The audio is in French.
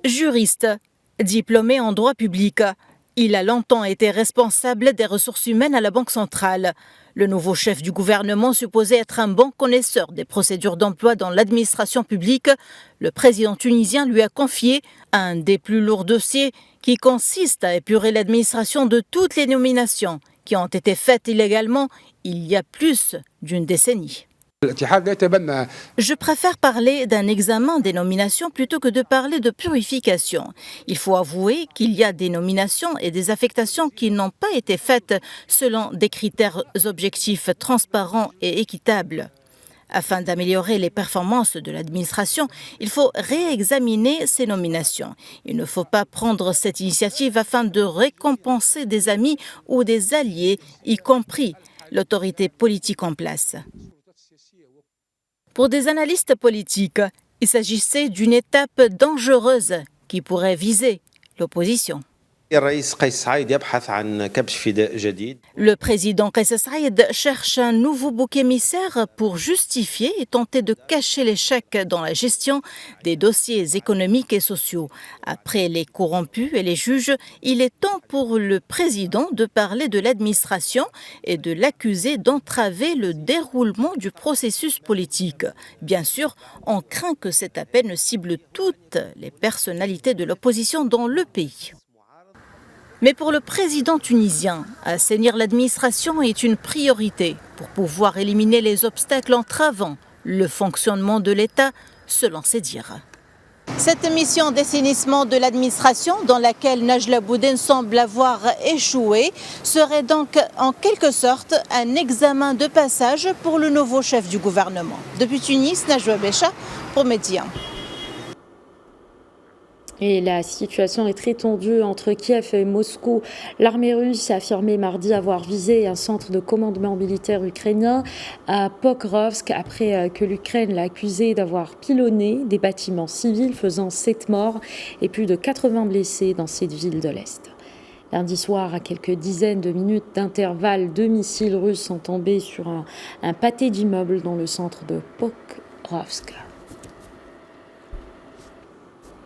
Juriste, diplômé en droit public, il a longtemps été responsable des ressources humaines à la Banque centrale. Le nouveau chef du gouvernement, supposé être un bon connaisseur des procédures d'emploi dans l'administration publique, le président tunisien lui a confié un des plus lourds dossiers qui consiste à épurer l'administration de toutes les nominations qui ont été faites illégalement il y a plus d'une décennie. Je préfère parler d'un examen des nominations plutôt que de parler de purification. Il faut avouer qu'il y a des nominations et des affectations qui n'ont pas été faites selon des critères objectifs, transparents et équitables. Afin d'améliorer les performances de l'administration, il faut réexaminer ces nominations. Il ne faut pas prendre cette initiative afin de récompenser des amis ou des alliés, y compris l'autorité politique en place. Pour des analystes politiques, il s'agissait d'une étape dangereuse qui pourrait viser l'opposition. Le président Kais Saïed cherche un nouveau bouc émissaire pour justifier et tenter de cacher l'échec dans la gestion des dossiers économiques et sociaux. Après les corrompus et les juges, il est temps pour le président de parler de l'administration et de l'accuser d'entraver le déroulement du processus politique. Bien sûr, on craint que cet appel ne cible toutes les personnalités de l'opposition dans le pays. Mais pour le président tunisien, assainir l'administration est une priorité pour pouvoir éliminer les obstacles entravant le fonctionnement de l'État, selon ses dires. Cette mission d'assainissement de l'administration, dans laquelle Najla Bouden semble avoir échoué, serait donc en quelque sorte un examen de passage pour le nouveau chef du gouvernement. Depuis Tunis, Najwa Becha pour Média. Et la situation est très tendue entre Kiev et Moscou. L'armée russe a affirmé mardi avoir visé un centre de commandement militaire ukrainien à Pokrovsk après que l'Ukraine l'a accusé d'avoir pilonné des bâtiments civils, faisant 7 morts et plus de 80 blessés dans cette ville de l'Est. Lundi soir, à quelques dizaines de minutes d'intervalle, 2 missiles russes sont tombés sur un pâté d'immeubles dans le centre de Pokrovsk.